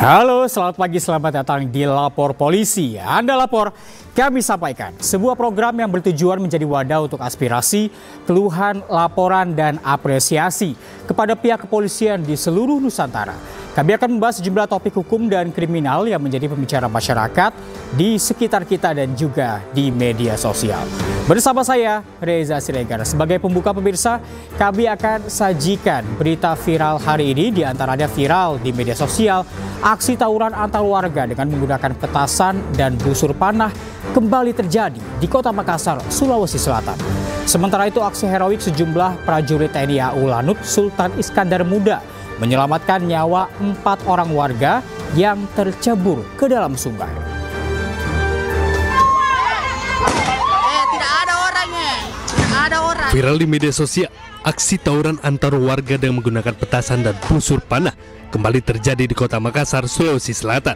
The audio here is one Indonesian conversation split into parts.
Halo, selamat pagi, selamat datang di Lapor Polisi. Anda lapor, kami sampaikan sebuah program yang bertujuan menjadi wadah untuk aspirasi, keluhan, laporan, dan apresiasi kepada pihak kepolisian di seluruh Nusantara. Kami akan membahas sejumlah topik hukum dan kriminal yang menjadi pembicaraan masyarakat di sekitar kita dan juga di media sosial. Bersama saya, Reza Siregar. Sebagai pembuka pemirsa, kami akan sajikan berita viral hari ini, di antaranya viral di media sosial. Aksi tawuran antar warga dengan menggunakan petasan dan busur panah kembali terjadi di Kota Makassar, Sulawesi Selatan. Sementara itu, aksi heroik sejumlah prajurit TNI AU Lanut Sultan Iskandar Muda menyelamatkan nyawa 4 orang warga yang tercebur ke dalam sungai. Tidak ada orangnya. Ada orang. Viral di media sosial, aksi tawuran antar warga dengan menggunakan petasan dan busur panah kembali terjadi di Kota Makassar, Sulawesi Selatan.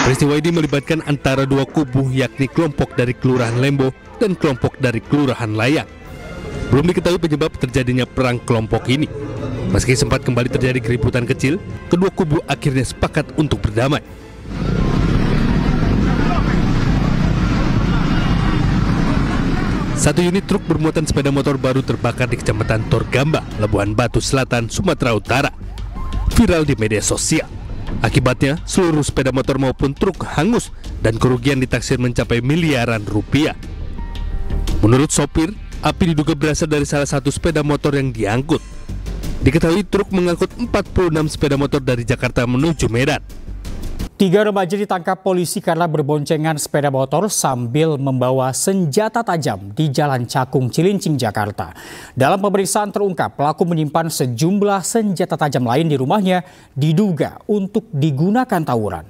Peristiwa ini melibatkan antara dua kubu, yakni kelompok dari Kelurahan Lembo dan kelompok dari Kelurahan Layang. Belum diketahui penyebab terjadinya perang kelompok ini. Meski sempat kembali terjadi keributan kecil, kedua kubu akhirnya sepakat untuk berdamai. Satu unit truk bermuatan sepeda motor baru terbakar di Kecamatan Torgamba, Labuhan Batu Selatan, Sumatera Utara. Viral di media sosial. Akibatnya, seluruh sepeda motor maupun truk hangus dan kerugian ditaksir mencapai miliaran rupiah. Menurut sopir, api diduga berasal dari salah satu sepeda motor yang diangkut. Diketahui truk mengangkut 46 sepeda motor dari Jakarta menuju Medan. 3 remaja ditangkap polisi karena berboncengan sepeda motor sambil membawa senjata tajam di Jalan Cakung, Cilincing, Jakarta. Dalam pemeriksaan terungkap pelaku menyimpan sejumlah senjata tajam lain di rumahnya, diduga untuk digunakan tawuran.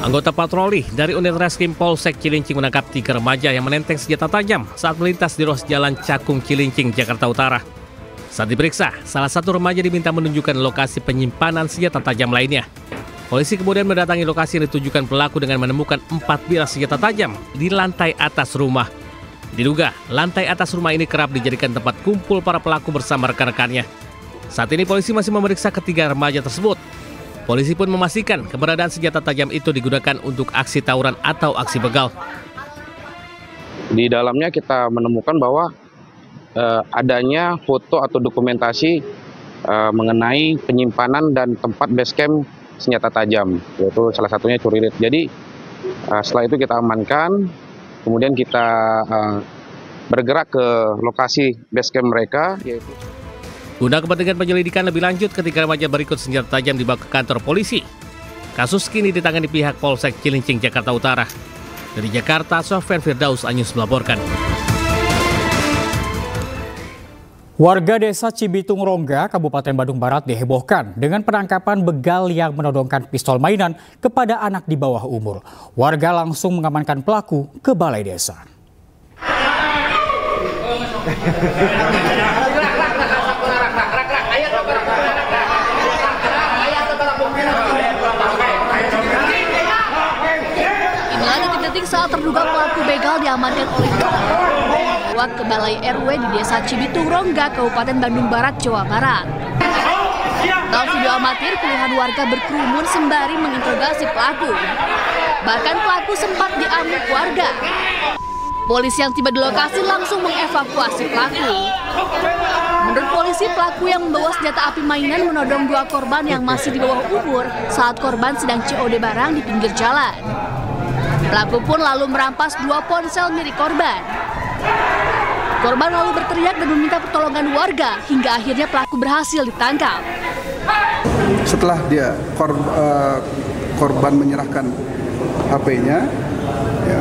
Anggota patroli dari unit Reskrim Polsek Cilincing menangkap 3 remaja yang menenteng senjata tajam saat melintas di ruas Jalan Cakung, Cilincing, Jakarta Utara. Saat diperiksa, salah satu remaja diminta menunjukkan lokasi penyimpanan senjata tajam lainnya. Polisi kemudian mendatangi lokasi yang ditujukan pelaku dengan menemukan 4 bilah senjata tajam di lantai atas rumah. Diduga, lantai atas rumah ini kerap dijadikan tempat kumpul para pelaku bersama rekan-rekannya. Saat ini polisi masih memeriksa ketiga remaja tersebut. Polisi pun memastikan keberadaan senjata tajam itu digunakan untuk aksi tawuran atau aksi begal. Di dalamnya kita menemukan bahwa adanya foto atau dokumentasi mengenai penyimpanan dan tempat base camp senjata tajam, yaitu salah satunya Curirit. Jadi setelah itu kita amankan, kemudian kita bergerak ke lokasi base camp mereka, yaitu guna kepentingan penyelidikan lebih lanjut, ketika remaja berikut senjata tajam dibawa ke kantor polisi. Kasus kini ditangani pihak Polsek Cilincing, Jakarta Utara. Dari Jakarta, Sofyan Firdaus, Anyus melaporkan. Warga desa Cibitung Rongga, Kabupaten Bandung Barat dihebohkan dengan penangkapan begal yang menodongkan pistol mainan kepada anak di bawah umur. Warga langsung mengamankan pelaku ke balai desa. Inilah detik-detik saat terduga pelaku begal diamankan oleh ke Balai RW di Desa Cibitung Rongga, Kabupaten Bandung Barat, Jawa Barat. Dalam video amatir, puluhan warga berkerumun sembari menginterogasi pelaku. Bahkan pelaku sempat diamuk warga. Polisi yang tiba di lokasi langsung mengevakuasi pelaku. Menurut polisi, pelaku yang membawa senjata api mainan menodong 2 korban yang masih di bawah umur saat korban sedang COD barang di pinggir jalan. Pelaku pun lalu merampas 2 ponsel milik korban. Korban lalu berteriak dan meminta pertolongan warga hingga akhirnya pelaku berhasil ditangkap. Setelah dia korban menyerahkan HP-nya, ya,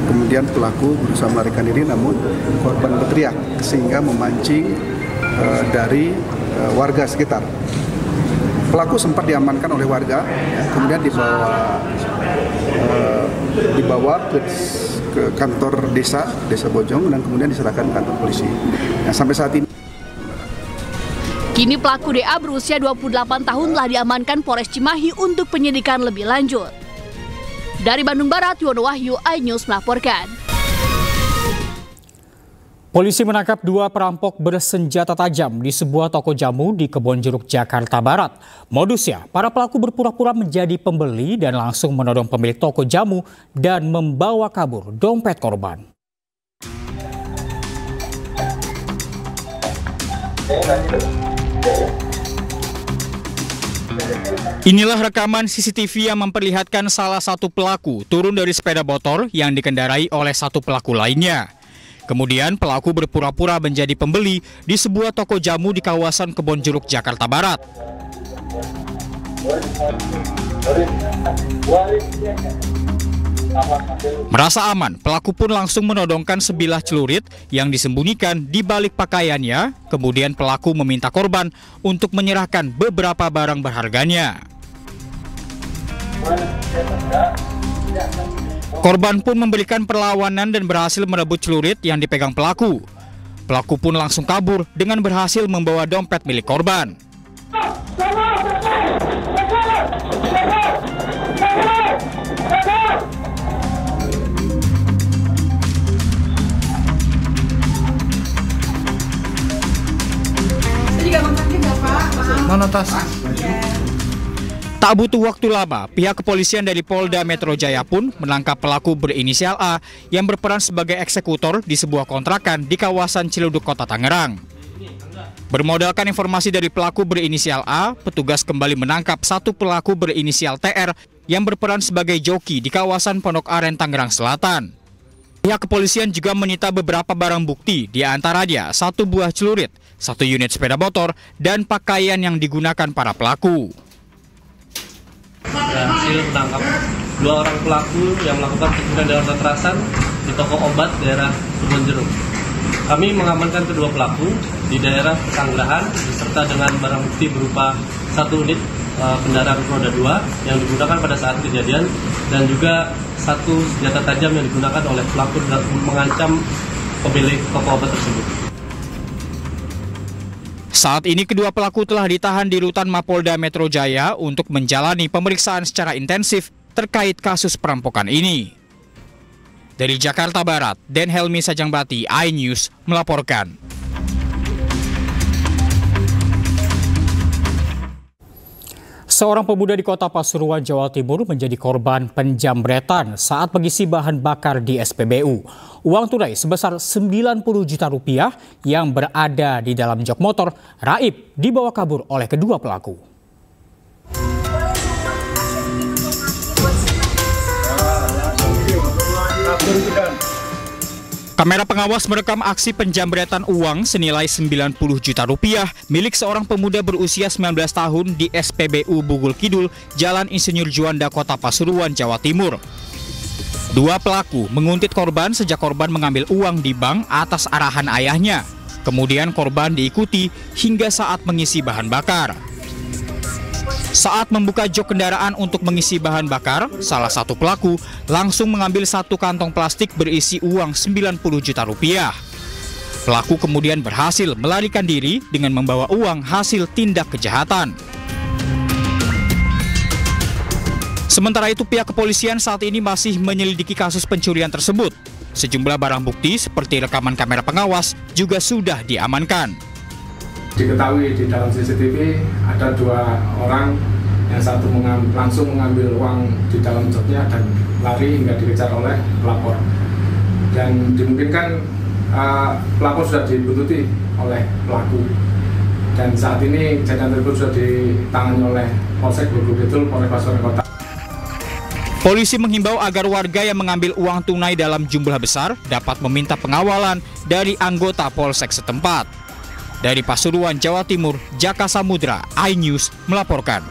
kemudian pelaku berusaha melarikan diri, namun korban berteriak sehingga memancing dari warga sekitar. Pelaku sempat diamankan oleh warga, ya, kemudian dibawa ke kantor desa Bojong dan kemudian diserahkan ke kantor polisi. Nah, sampai saat ini Kini pelaku DA berusia 28 tahun telah diamankan Polres Cimahi untuk penyidikan lebih lanjut. Dari Bandung Barat, Yono Wahyu, iNews melaporkan. Polisi menangkap 2 perampok bersenjata tajam di sebuah toko jamu di Kebonjeruk, Jakarta Barat. Modusnya, para pelaku berpura-pura menjadi pembeli dan langsung menodong pemilik toko jamu dan membawa kabur dompet korban. Inilah rekaman CCTV yang memperlihatkan salah satu pelaku turun dari sepeda motor yang dikendarai oleh satu pelaku lainnya. Kemudian pelaku berpura-pura menjadi pembeli di sebuah toko jamu di kawasan Kebonjeruk, Jakarta Barat. Merasa aman, pelaku pun langsung menodongkan sebilah celurit yang disembunyikan di balik pakaiannya. Kemudian pelaku meminta korban untuk menyerahkan beberapa barang berharganya. Korban pun memberikan perlawanan dan berhasil merebut celurit yang dipegang pelaku. Pelaku pun langsung kabur dengan berhasil membawa dompet milik korban. Mana tas? Tak butuh waktu lama, pihak kepolisian dari Polda Metro Jaya pun menangkap pelaku berinisial A yang berperan sebagai eksekutor di sebuah kontrakan di kawasan Ciluduk, Kota Tangerang. Bermodalkan informasi dari pelaku berinisial A, petugas kembali menangkap satu pelaku berinisial TR yang berperan sebagai joki di kawasan Pondok Aren, Tangerang Selatan. Pihak kepolisian juga menyita beberapa barang bukti, di antaranya 1 buah celurit, 1 unit sepeda motor, dan pakaian yang digunakan para pelaku. Berhasil menangkap 2 orang pelaku yang melakukan tindakan dalam kekerasan di toko obat daerah Kebonjeruk. Kami mengamankan kedua pelaku di daerah Pesanggerahan beserta dengan barang bukti berupa 1 unit kendaraan roda 2 yang digunakan pada saat kejadian dan juga 1 senjata tajam yang digunakan oleh pelaku dalam mengancam pemilik toko obat tersebut. Saat ini kedua pelaku telah ditahan di rutan Mapolda Metro Jaya untuk menjalani pemeriksaan secara intensif terkait kasus perampokan ini. Dari Jakarta Barat, Den Helmi Sajangbati, iNews melaporkan. Seorang pemuda di Kota Pasuruan, Jawa Timur menjadi korban penjambretan saat mengisi bahan bakar di SPBU. Uang tunai sebesar 90 juta rupiah yang berada di dalam jok motor raib dibawa kabur oleh kedua pelaku. Kamera pengawas merekam aksi penjambretan uang senilai 90 juta rupiah milik seorang pemuda berusia 19 tahun di SPBU Bugul Kidul, Jalan Insinyur Juanda, Kota Pasuruan, Jawa Timur. Dua pelaku menguntit korban sejak korban mengambil uang di bank atas arahan ayahnya. Kemudian korban diikuti hingga saat mengisi bahan bakar. Saat membuka jok kendaraan untuk mengisi bahan bakar, salah satu pelaku langsung mengambil 1 kantong plastik berisi uang 90 juta rupiah. Pelaku kemudian berhasil melarikan diri dengan membawa uang hasil tindak kejahatan. Sementara itu pihak kepolisian saat ini masih menyelidiki kasus pencurian tersebut. Sejumlah barang bukti seperti rekaman kamera pengawas juga sudah diamankan. Diketahui di dalam CCTV ada 2 orang, yang satu langsung mengambil uang di dalam joknya dan lari hingga dikejar oleh pelapor. Dan dimungkinkan pelapor sudah dibuntuti oleh pelaku. Dan saat ini kejadian tersebut sudah ditangani oleh Polsek Bugul Kidul, Polres Pasuruan Kota. Polisi menghimbau agar warga yang mengambil uang tunai dalam jumlah besar dapat meminta pengawalan dari anggota Polsek setempat. Dari Pasuruan, Jawa Timur, Jaka Samudra, iNews melaporkan.